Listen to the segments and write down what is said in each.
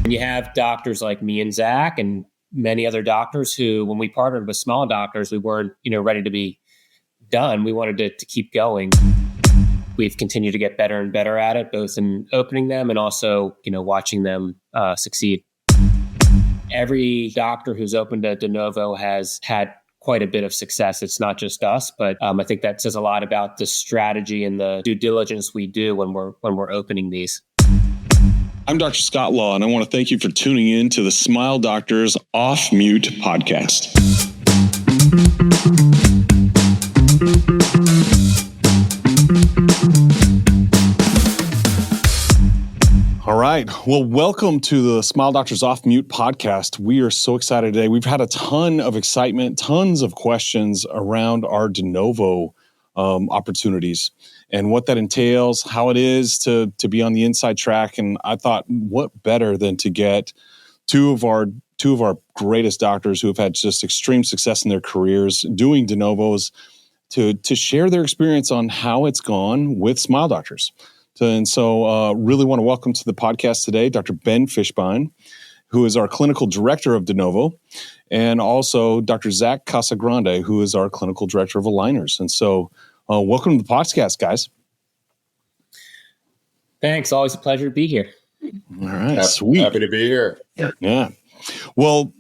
And you have doctors like me and Zach and many other doctors who, when we partnered with small doctors, we weren't, ready to be done. We wanted to keep going. We've continued to get better and better at it, both in opening them and also, watching them succeed. Every doctor who's opened a De Novo has had quite a bit of success. It's not just us, but I think that says a lot about the strategy and the due diligence we do when we're opening these. I'm Dr. Scott Law, and I want to thank you for tuning in to the Smile Doctors Off Mute podcast. All right. Well, welcome to the Smile Doctors Off Mute podcast. We are so excited today. We've had a ton of excitement, tons of questions around our De Novo opportunities and what that entails, how it is to be on the inside track. And I thought, what better than to get two of our greatest doctors who have had just extreme success in their careers doing De Novos to share their experience on how it's gone with Smile Doctors. And so really want to welcome to the podcast today, Dr. Ben Fishbein, who is our clinical director of De Novo, and also Dr. Zach Casagrande, who is our clinical director of aligners. And so welcome to the podcast, guys. Thanks. Always a pleasure to be here. All right. Sweet. Happy to be here. Yeah. Well,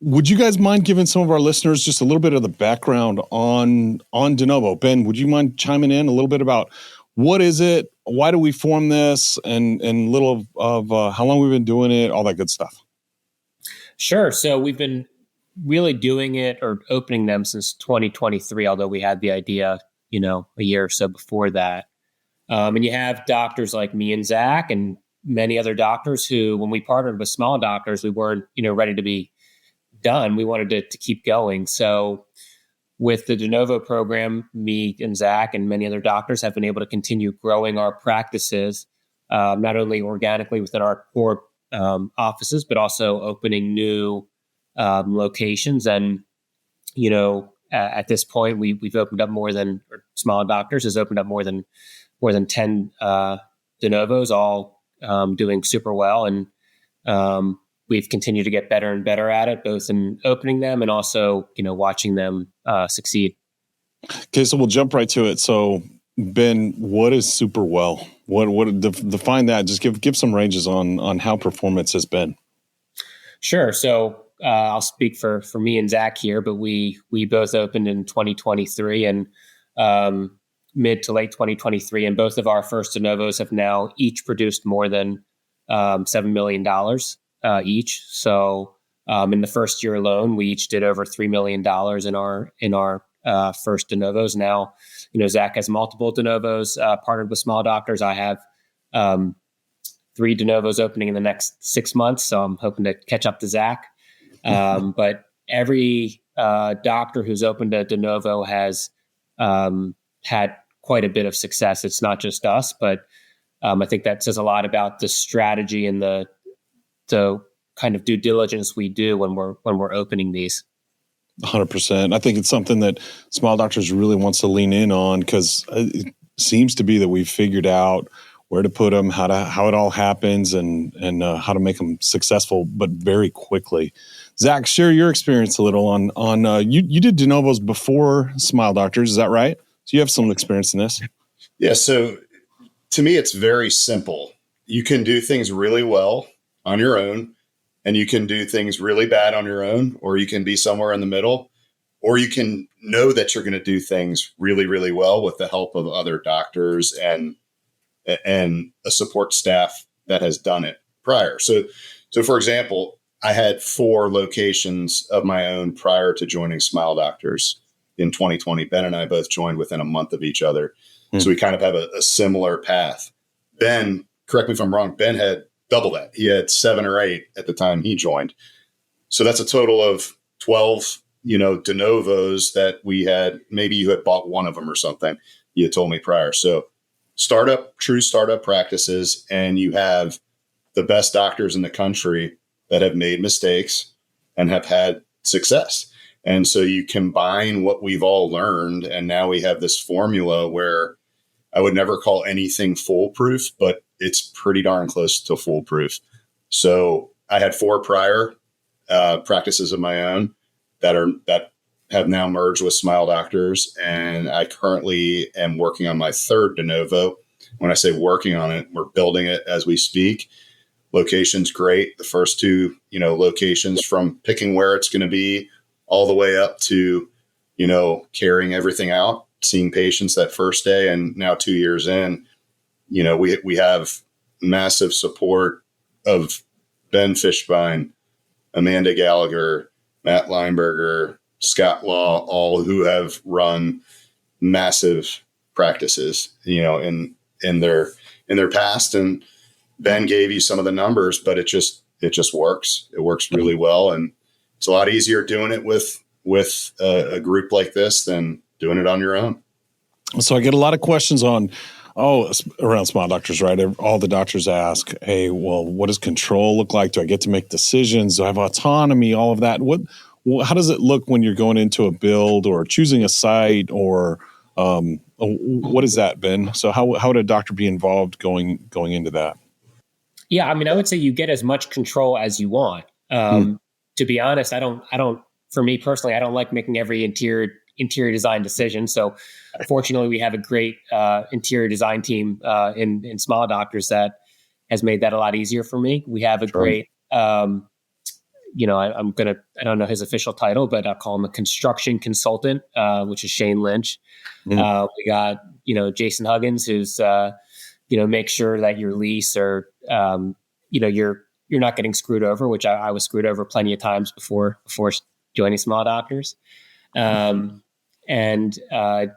would you guys mind giving some of our listeners just a little bit of the background on De Novo? Ben, would you mind chiming in a little bit about what is it? Why do we form this? And little of how long we've been doing it, all that good stuff. Sure. So we've been really doing it or opening them since 2023, although we had the idea, a year or so before that. And you have doctors like me and Zach and many other doctors who, when we partnered with small doctors, we weren't, ready to be done. We wanted to keep going. So with the De Novo program, me and Zach and many other doctors have been able to continue growing our practices, not only organically within our core offices, but also opening new locations. And, at this point, we've opened up Small Doctors has opened up more than 10 De Novos, all doing super well. And we've continued to get better and better at it, both in opening them and also, watching them succeed. Okay, so we'll jump right to it. So, Ben, what is super well? What define that? Just give some ranges on how performance has been. Sure. So I'll speak for me and Zach here, but we both opened in 2023 and mid to late 2023, and both of our first De Novos have now each produced more than $7 million. Each. So in the first year alone, we each did over $3 million in our first De Novos. Now, Zach has multiple De Novos partnered with small doctors. I have 3 De Novos opening in the next 6 months, so I'm hoping to catch up to Zach. But every doctor who's opened a De Novo has had quite a bit of success. It's not just us, but I think that says a lot about the strategy and the kind of due diligence we do when we're opening these. 100%. I think it's something that Smile Doctors really wants to lean in on, because it seems to be that we've figured out where to put them, how it all happens, and how to make them successful, but very quickly. Zach, share your experience a little on you did De Novos before Smile Doctors, is that right? So you have some experience in this. Yeah. So to me, it's very simple. You can do things really well on your own, and you can do things really bad on your own, or you can be somewhere in the middle, or you can know that you're going to do things really, really well with the help of other doctors and a support staff that has done it prior. So for example, I had 4 locations of my own prior to joining Smile Doctors in 2020. Ben and I both joined within a month of each other. So we kind of have a similar path. Ben, correct me if I'm wrong, Ben had double that. He had 7 or 8 at the time he joined. So that's a total of 12, De Novos that we had. Maybe you had bought one of them or something. You had told me prior. So true startup practices, and you have the best doctors in the country that have made mistakes and have had success. And so you combine what we've all learned, and now we have this formula where I would never call anything foolproof, but it's pretty darn close to foolproof. So I had 4 prior practices of my own that have now merged with Smile Doctors, and I currently am working on my 3rd De Novo. When I say working on it, we're building it as we speak. Location's great. The first 2, locations, from picking where it's going to be all the way up to, carrying everything out, seeing patients that first day, and now 2 years in, we have massive support of Ben Fishbein, Amanda Gallagher, Matt Lineberger, Scott Law, all who have run massive practices, in their past. And Ben gave you some of the numbers, but it just works. It works really well, and it's a lot easier doing it with a group like this than doing it on your own. So I get a lot of questions around Smile Doctors, right? All the doctors ask, hey, well, what does control look like? Do I get to make decisions? Do I have autonomy? All of that. How does it look when you're going into a build or choosing a site, or what is that, Ben? So how would a doctor be involved going into that? Yeah, I mean, I would say you get as much control as you want. To be honest, I don't. For me personally, I don't like making every interior design decision. So, fortunately, we have a great interior design team in Smile Doctors that has made that a lot easier for me. We have a great, I don't know his official title, but I'll call him a construction consultant, which is Shane Lynch. We got Jason Huggins, who's make sure that your lease or you're not getting screwed over, which I was screwed over plenty of times before joining Smile Doctors. And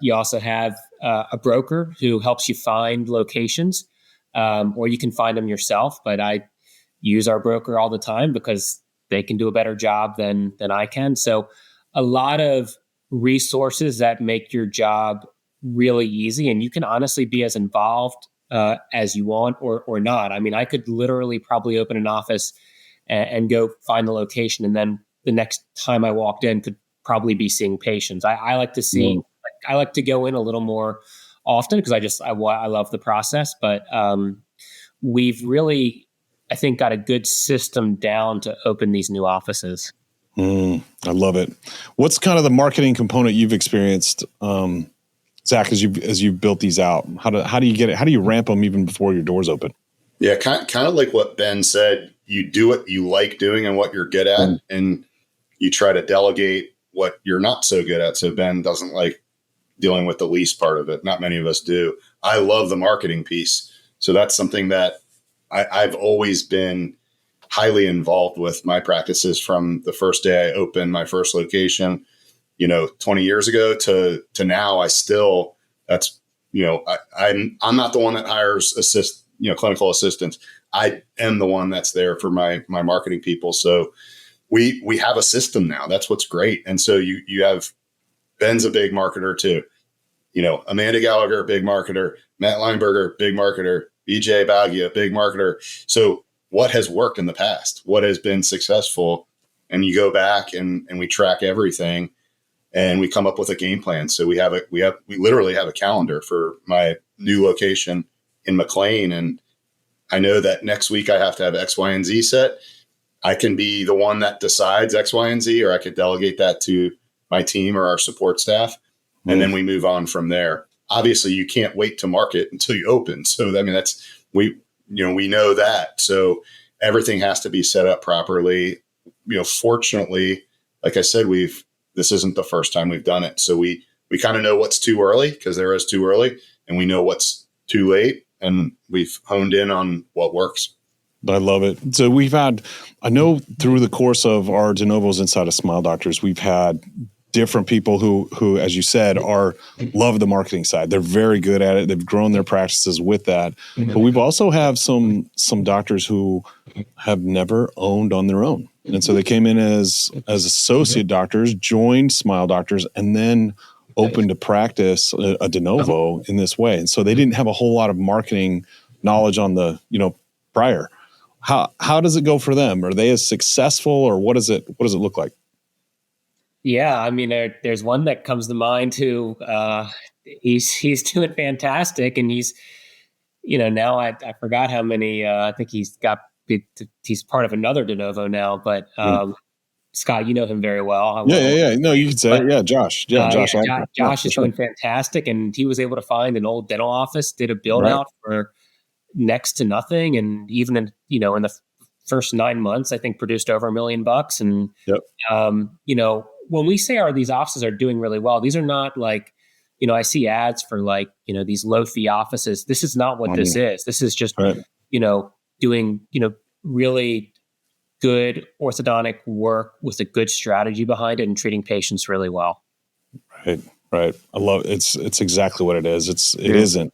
you also have a broker who helps you find locations, or you can find them yourself. But I use our broker all the time because they can do a better job than I can. So a lot of resources that make your job really easy, and you can honestly be as involved as you want or not. I mean, I could literally probably open an office and go find the location, and then the next time I walked in could probably be seeing patients. I like to see, I like to go in a little more often because I love the process, but we've really, I think, got a good system down to open these new offices. I love it. What's kind of the marketing component you've experienced, Zach, as you've built these out? How do you get it? How do you ramp them even before your doors open? Yeah, kind of like what Ben said. You do what you like doing and what you're good at, and you try to delegate what you're not so good at. So Ben doesn't like dealing with the lease part of it. Not many of us do. I love the marketing piece. So that's something that I've always been highly involved with my practices from the first day I opened my first location, 20 years ago to now. I'm not the one that hires clinical assistants. I am the one that's there for my marketing people. So we have a system now. That's what's great. And so you have, Ben's a big marketer too. Amanda Gallagher, big marketer, Matt Lineberger, big marketer, BJ Bagia, big marketer. So what has worked in the past? What has been successful? And you go back and we track everything and we come up with a game plan. So we literally have a calendar for my new location in McLean. And I know that next week I have to have X, Y, and Z set. I can be the one that decides X, Y, and Z, or I could delegate that to my team or our support staff. And then we move on from there. Obviously you can't wait to market until you open. So, I mean, we know that. So everything has to be set up properly. Fortunately, like I said, this isn't the first time we've done it. So we kind of know what's too early, because there is too early, and we know what's too late, and we've honed in on what works. I love it. So I know through the course of our De Novos inside of Smile Doctors, we've had different people who, as you said, love the marketing side. They're very good at it. They've grown their practices with that. But we've also have some doctors who have never owned on their own. And so they came in as associate doctors, joined Smile Doctors, and then opened a practice, a De Novo, in this way. And so they didn't have a whole lot of marketing knowledge on the, prior. How does it go for them? Are they as successful, or what does it look like? Yeah, I mean, there's one that comes to mind who he's doing fantastic, and he's, now I forgot how many. I think he's got he's part of another De Novo now, but Scott, you know him very well. Yeah. No, you could say it. Yeah, Josh. Josh. Josh is sure. doing fantastic, and he was able to find an old dental office, did a build Right. out for next to nothing, and even in the first 9 months, I think produced over $1 million. And Yep. When we say these offices are doing really well, these are not like, I see ads for like, these low fee offices. This is not what this is. This is just, Right. doing, really good orthodontic work with a good strategy behind it and treating patients really well. Right. I love it. It's exactly what it is. It isn't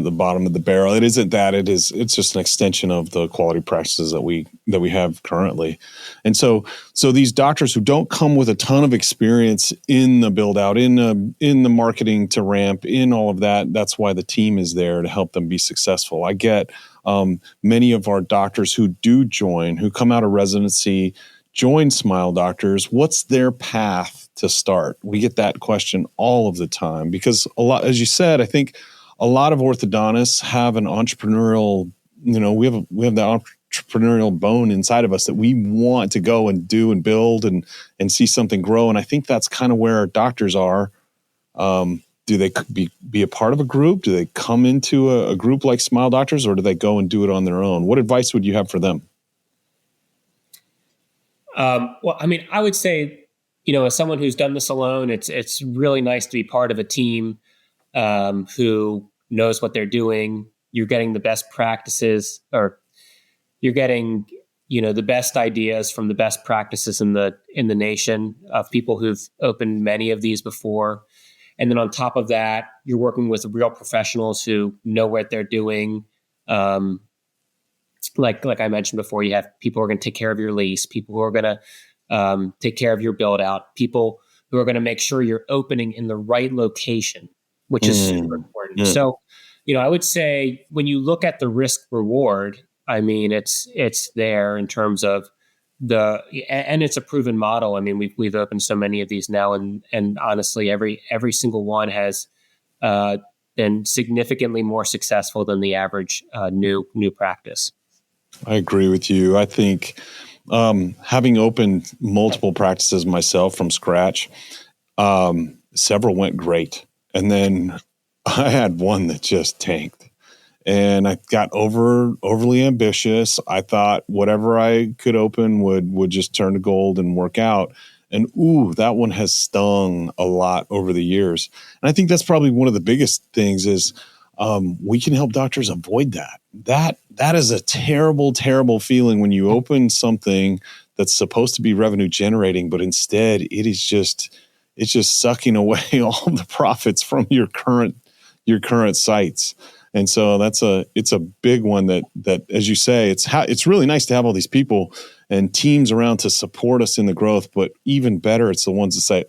the bottom of the barrel. It isn't that. It's just an extension of the quality practices that we have currently. And so these doctors who don't come with a ton of experience in the build out, in the marketing to ramp, in all of that, that's why the team is there to help them be successful. I get many of our doctors who do join, who come out of residency, join Smile Doctors. What's their path to start? We get that question all of the time because a lot, as you said, I think a lot of orthodontists have an entrepreneurial, we have the entrepreneurial bone inside of us that we want to go and do and build and see something grow. And I think that's kind of where our doctors are. Do they be a part of a group? Do they come into a group like Smile Doctors, or do they go and do it on their own? What advice would you have for them? Well, I mean, I would say, as someone who's done this alone, it's really nice to be part of a team who knows what they're doing. You're getting the best practices, or you're getting, the best ideas from the best practices in the nation of people who've opened many of these before. And then on top of that, you're working with real professionals who know what they're doing. Like I mentioned before, you have people who are going to take care of your lease, people who are going to take care of your build out, people who are going to make sure you're opening in the right location, which is super important. Yeah. So, I would say when you look at the risk reward, I mean, it's there in terms of and it's a proven model. I mean, we've opened so many of these now, and honestly, every single one has been significantly more successful than the average new practice. I agree with you. I think having opened multiple practices myself from scratch, several went great. And then I had one that just tanked. And I got overly ambitious. I thought whatever I could open would just turn to gold and work out. And that one has stung a lot over the years. And I think that's probably one of the biggest things is we can help doctors avoid that. That is a terrible, terrible feeling when you open something that's supposed to be revenue generating, but instead it's just sucking away all the profits from your current sites. And so it's a big one that as you say, it's really nice to have all these people and teams around to support us in the growth, but even better, it's the ones that say,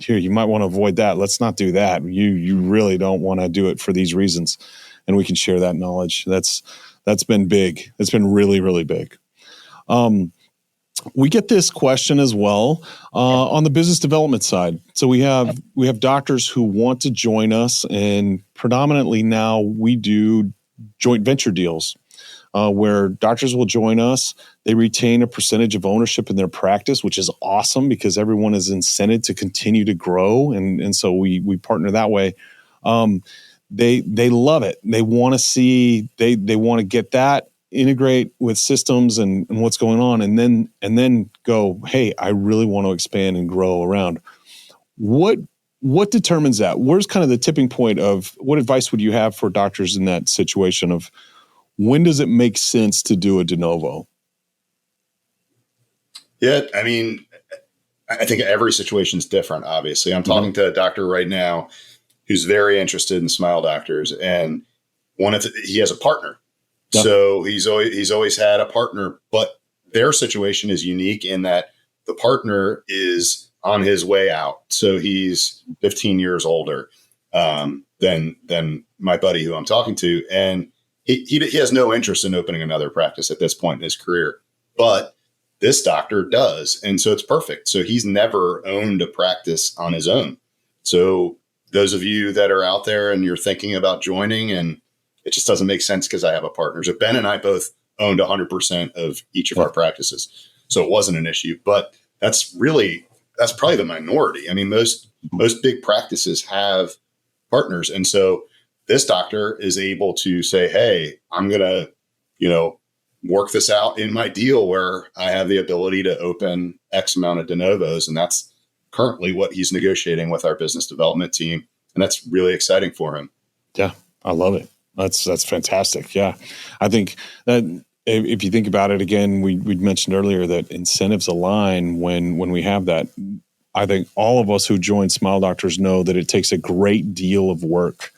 here, you might want to avoid that. Let's not do that. You really don't want to do it for these reasons. And we can share that knowledge. That's been big. It's been really, really big. We get this question as well on the business development side. So we have doctors who want to join us, and predominantly now we do joint venture deals where doctors will join us. They retain a percentage of ownership in their practice, which is awesome because everyone is incented to continue to grow, and so we partner that way. They love it. They want to see they want to get that, integrate with systems and what's going on, and then go, hey, I really want to expand and grow around. What determines that? Where's kind of the tipping point of what advice would you have for doctors in that situation of when does it make sense to do a de novo? Yeah, I mean, I think every situation is different, obviously. I'm talking to a doctor right now who's very interested in Smile Doctors, and he has a partner. Yep. So he's always had a partner, but their situation is unique in that the partner is on his way out. So he's 15 years older than my buddy who I'm talking to, and he has no interest in opening another practice at this point in his career. But this doctor does, and so it's perfect. So he's never owned a practice on his own. So those of you that are out there and you're thinking about joining and it just doesn't make sense because I have a partner. So Ben and I both owned 100% of each of our practices. So it wasn't an issue, but that's probably the minority. I mean, most big practices have partners. And so this doctor is able to say, hey, I'm going to, work this out in my deal where I have the ability to open X amount of de novos. And that's currently what he's negotiating with our business development team. And that's really exciting for him. Yeah, I love it. That's fantastic. Yeah. I think that if you think about it again, we'd mentioned earlier that incentives align when we have that. I think all of us who join Smile Doctors know that it takes a great deal of work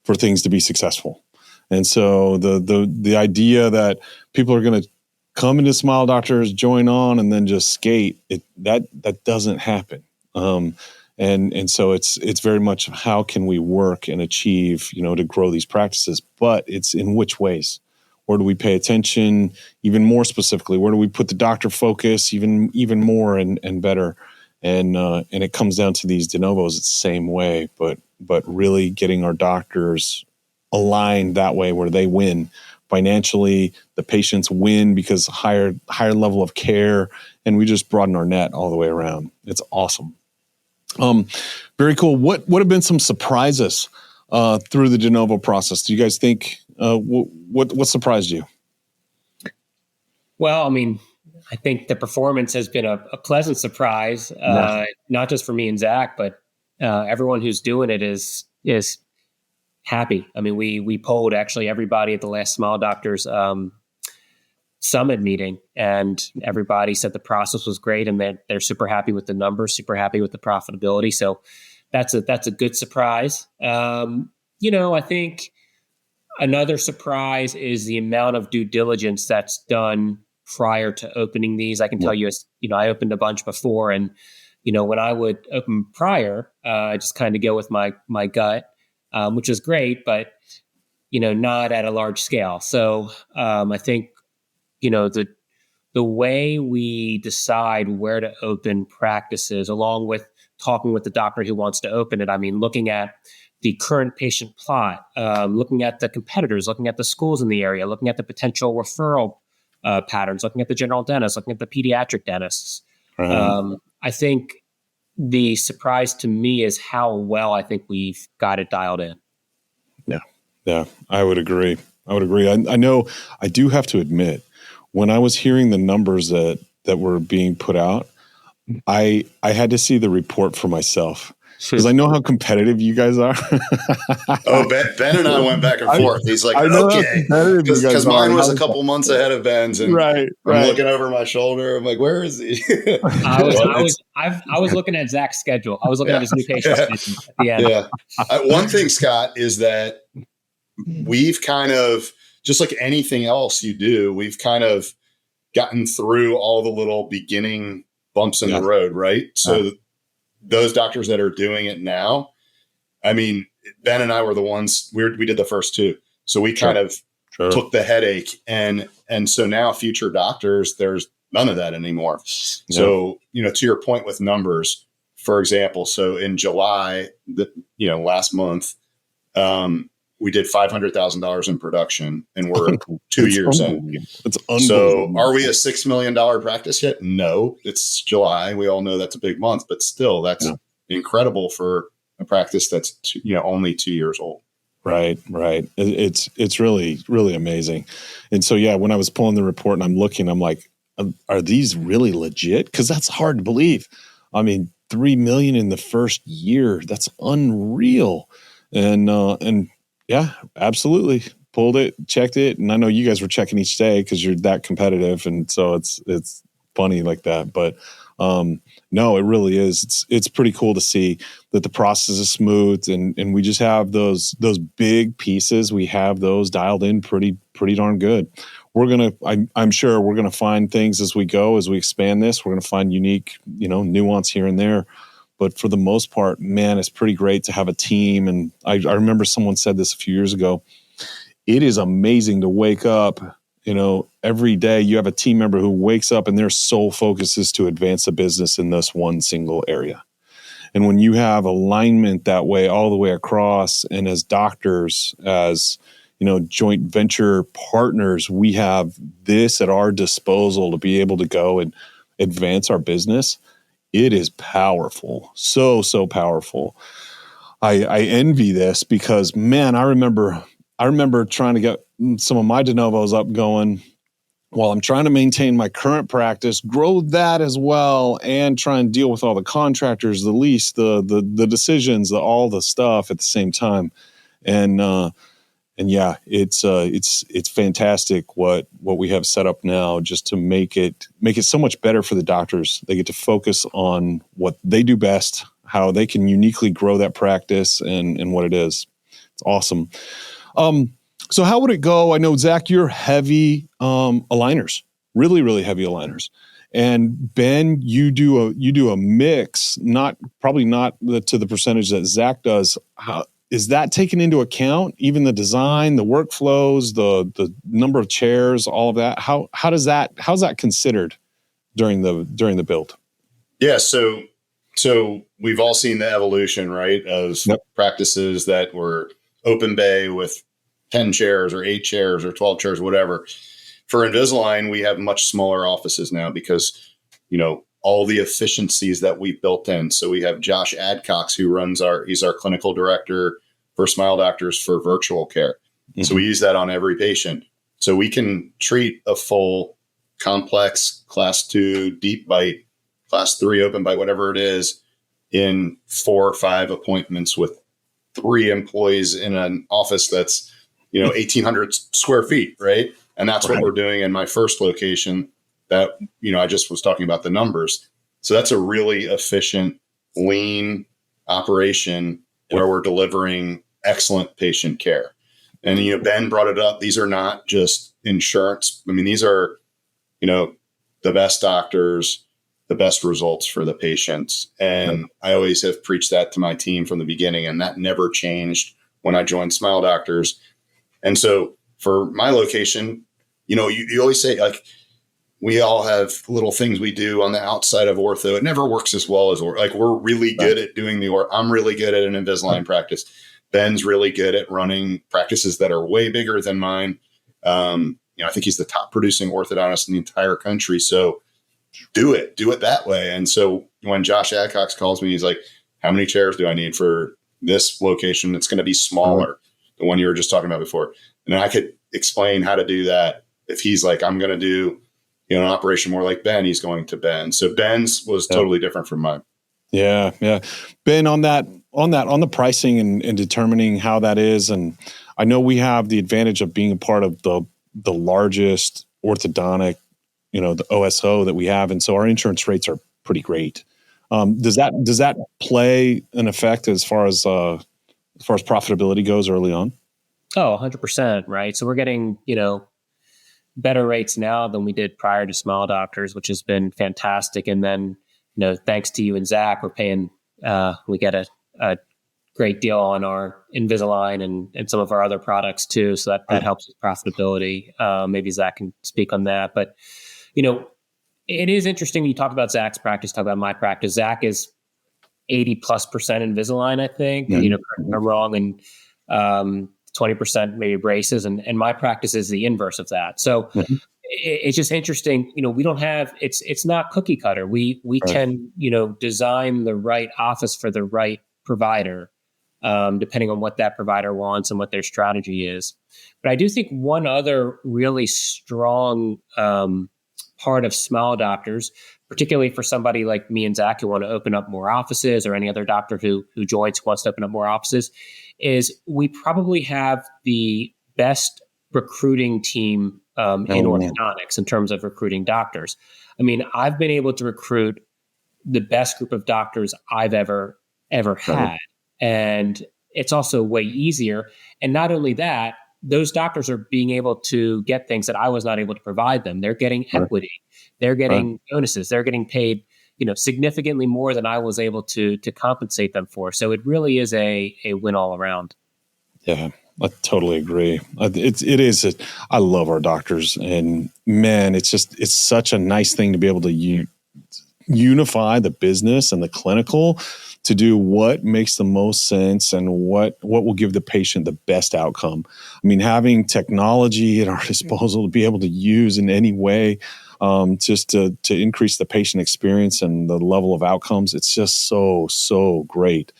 for things to be successful. And so the idea that people are going to come into Smile Doctors, join on, and then just skate, that doesn't happen. And so it's very much how can we work and achieve, to grow these practices, but it's in which ways. Where do we pay attention even more specifically? Where do we put the doctor focus even more and better? And it comes down to these de novos. It's the same way, but really getting our doctors aligned that way where they win financially, the patients win because higher level of care, and we just broaden our net all the way around. It's awesome. Very cool. What have been some surprises through the de novo process? Do you guys think what surprised you? Well, I mean, I think the performance has been a pleasant surprise, not just for me and Zach, but everyone who's doing it is happy. I mean, we polled actually everybody at the last Smile Doctors summit meeting, and everybody said the process was great, and they're super happy with the numbers, super happy with the profitability. So that's a good surprise. I think another surprise is the amount of due diligence that's done prior to opening these. I can tell you, I opened a bunch before, and when I would open prior, I just kind of go with my gut, which is great, but not at a large scale. So I think the way we decide where to open practices, along with talking with the doctor who wants to open it. I mean, looking at the current patient plot, looking at the competitors, looking at the schools in the area, looking at the potential referral patterns, looking at the general dentists, looking at the pediatric dentists. I think the surprise to me is how well I think we've got it dialed in. Yeah, I would agree. I know I do have to admit, when I was hearing the numbers that were being put out, I had to see the report for myself. Because I know how competitive you guys are. Ben and I went back and forth. He's like, okay, because mine was a couple months ahead of Ben's, and I'm looking over my shoulder. I'm like, where is he? I was looking at Zach's schedule. I was looking at his new patient schedule at the end. Yeah. One thing, Scott, is that we've kind of, just like anything else you do, we've kind of gotten through all the little beginning bumps in the road, right? So those doctors that are doing it now, I mean, Ben and I were the ones, we did the first two. So we kind of took the headache, and so now future doctors, there's none of that anymore. So, to your point with numbers, for example, so in July, last month, we did $500,000 in production, and we're 2 years in. It's so are we a $6 million practice yet? No, it's July. We all know that's a big month, but still that's incredible for a practice that's only 2 years old. Right. It's really, really amazing. And so, when I was pulling the report and I'm looking, I'm like, are these really legit? Because that's hard to believe. I mean, 3 million in the first year, that's unreal. And yeah, absolutely. Pulled it, checked it. And I know you guys were checking each day because you're that competitive. And so it's funny like that. But no, it really is. It's pretty cool to see that the process is smooth, and we just have those big pieces. We have those dialed in pretty darn good. I'm sure we're going to find things as we go, as we expand this. We're going to find unique, nuance here and there. But for the most part, man, it's pretty great to have a team. And I remember someone said this a few years ago. It is amazing to wake up, every day you have a team member who wakes up and their sole focus is to advance the business in this one single area. And when you have alignment that way, all the way across, and as doctors, as, joint venture partners, we have this at our disposal to be able to go and advance our business. It is powerful. So powerful. I envy this because, man, I remember trying to get some of my de novos up going while I'm trying to maintain my current practice, grow that as well, and try and deal with all the contractors, the lease, the decisions, all the stuff at the same time. And yeah, it's fantastic what we have set up now, just to make it so much better for the doctors. They get to focus on what they do best, how they can uniquely grow that practice, and what it is. It's awesome. So how would it go? I know, Zach, you're heavy aligners, really, really heavy aligners. And Ben, you do a mix, probably not to the percentage that Zach does. How is that taken into account? Even the design, the workflows, the number of chairs, all of that. How's that considered during the build? Yeah, so we've all seen the evolution, right, of practices that were open bay with 10 chairs or 8 chairs or 12 chairs, whatever. For Invisalign, we have much smaller offices now because, all the efficiencies that we built in. So we have Josh Adcox, he's our clinical director for Smile Doctors for virtual care. Mm-hmm. So we use that on every patient. So we can treat a full complex class 2 deep bite, class 3 open bite, whatever it is, in 4 or 5 appointments with 3 employees in an office that's 1,800 square feet, right? And that's what we're doing in my first location that, I just was talking about the numbers. So that's a really efficient, lean operation where we're delivering excellent patient care. And, Ben brought it up. These are not just insurance. I mean, these are, the best doctors, the best results for the patients. And I always have preached that to my team from the beginning, and that never changed when I joined Smile Doctors. And so for my location, you always say, like, we all have little things we do on the outside of ortho. It never works as well as we're really good at doing I'm really good at an Invisalign practice. Ben's really good at running practices that are way bigger than mine. I think he's the top producing orthodontist in the entire country. So do it that way. And so when Josh Adcox calls me, he's like, how many chairs do I need for this location? It's going to be smaller, the one you were just talking about before. And I could explain how to do that. If he's like, I'm going to do, an operation more like Ben, he's going to Ben. So Ben's was totally different from mine. Yeah. Ben, on the pricing and determining how that is. And I know we have the advantage of being a part of the largest orthodontic, the OSO that we have. And so our insurance rates are pretty great. Does that play an effect as far as profitability goes early on? Oh, 100%. Right. So we're getting, better rates now than we did prior to Smile Doctors, which has been fantastic. And then, thanks to you and Zach, we're paying, we get a great deal on our Invisalign and some of our other products too. So that helps with profitability. Maybe Zach can speak on that, but it is interesting. You talk about Zach's practice, talk about my practice. Zach is 80+% Invisalign, I think, correct me if I'm wrong. And, 20% maybe braces, and my practice is the inverse of that. So it's just interesting. We don't have, it's not cookie cutter. We can, design the right office for the right provider, depending on what that provider wants and what their strategy is. But I do think one other really strong part of Smile Doctors, particularly for somebody like me and Zach who want to open up more offices, or any other doctor who joins who wants to open up more offices, is we probably have the best recruiting team in orthodontics in terms of recruiting doctors. I mean, I've been able to recruit the best group of doctors I've ever had. And it's also way easier. And not only that, those doctors are being able to get things that I was not able to provide them. They're getting equity. They're getting bonuses. They're getting paid, significantly more than I was able to compensate them for. So it really is a win all around. Yeah, I totally agree. It is. I love our doctors, and man, it's such a nice thing to be able to unify the business and the clinical to do what makes the most sense and what will give the patient the best outcome. I mean, having technology at our disposal to be able to use in any way, just to increase the patient experience and the level of outcomes, it's just so great.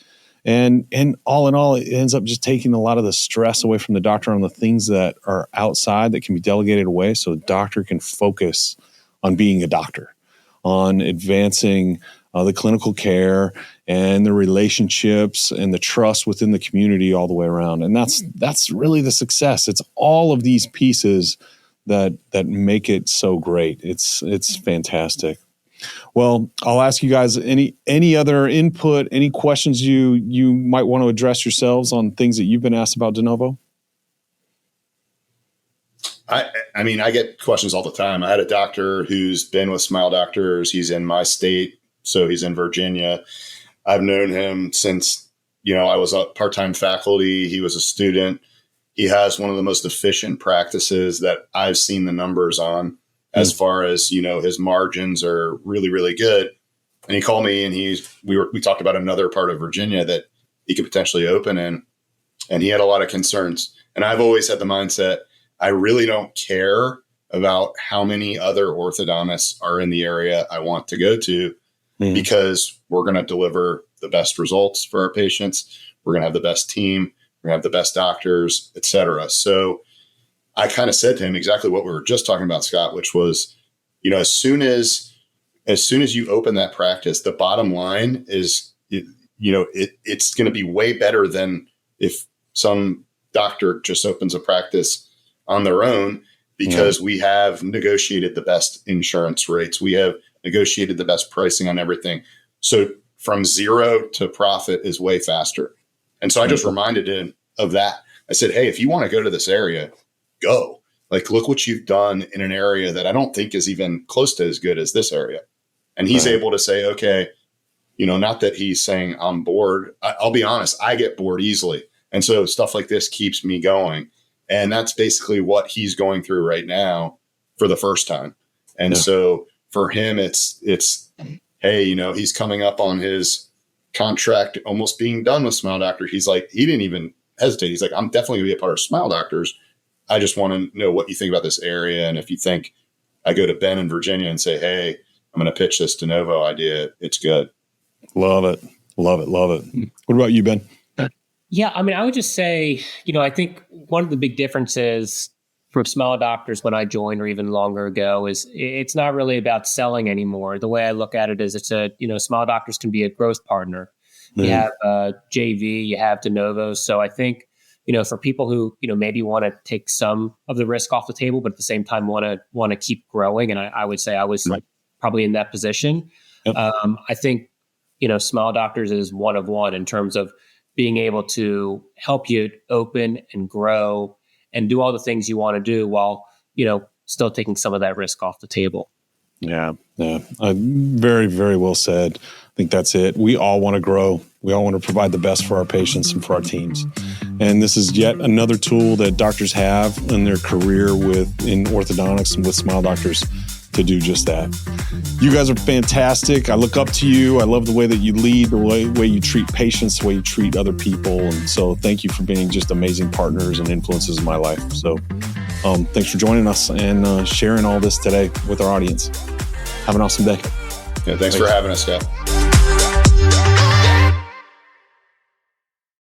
And all in all, it ends up just taking a lot of the stress away from the doctor on the things that are outside that can be delegated away, so the doctor can focus on being a doctor, on advancing the clinical care and the relationships and the trust within the community all the way around. And that's really the success. It's all of these pieces that make it so great. It's fantastic. Well, I'll ask you guys any other input, any questions you might want to address yourselves on things that you've been asked about De Novo? I mean, I get questions all the time. I had a doctor who's been with Smile Doctors. He's in my state, so he's in Virginia. I've known him since, I was a part-time faculty. He was a student. He has one of the most efficient practices that I've seen the numbers on, as far as, his margins are really, really good. And he called me and we talked about another part of Virginia that he could potentially open in. And he had a lot of concerns. And I've always had the mindset, I really don't care about how many other orthodontists are in the area I want to go to, because we're going to deliver the best results for our patients. We're going to have the best team. We're going to have the best doctors, et cetera. So I kind of said to him exactly what we were just talking about, Scott, which was, as soon as you open that practice, the bottom line is, it's going to be way better than if some doctor just opens a practice on their own, because we have negotiated the best insurance rates. We have negotiated the best pricing on everything. So from zero to profit is way faster. And so I just reminded him of that. I said, hey, if you want to go to this area, go. Like, look what you've done in an area that I don't think is even close to as good as this area. And he's able to say, okay, not that he's saying I'm bored. I'll be honest, I get bored easily. And so stuff like this keeps me going. And that's basically what he's going through right now for the first time. And so for him, it's, hey, he's coming up on his contract almost being done with Smile Doctor. He's like, he didn't even hesitate. He's like, I'm definitely gonna be a part of Smile Doctors. I just want to know what you think about this area. And if you think I go to Ben in Virginia and say, hey, I'm going to pitch this De Novo idea, it's good. Love it. Love it. Love it. What about you, Ben? Yeah, I mean, I would just say, I think one of the big differences from Smile Doctors when I joined, or even longer ago, is it's not really about selling anymore. The way I look at it is Smile Doctors can be a growth partner. You have JV, you have De Novo. So I think, for people who, maybe want to take some of the risk off the table, but at the same time want to keep growing. And I would say I was probably in that position. Yep. I think, Smile Doctors is one of one in terms of being able to help you open and grow and do all the things you want to do while, still taking some of that risk off the table. Yeah. Very, very well said. I think that's it. We all want to grow. We all want to provide the best for our patients and for our teams. And this is yet another tool that doctors have in their career in orthodontics and with Smile Doctors to do just that. You guys are fantastic. I look up to you. I love the way that you lead, the way you treat patients, the way you treat other people. And so thank you for being just amazing partners and influences in my life. So thanks for joining us and sharing all this today with our audience. Have an awesome day. Yeah, thanks for having us, Scott.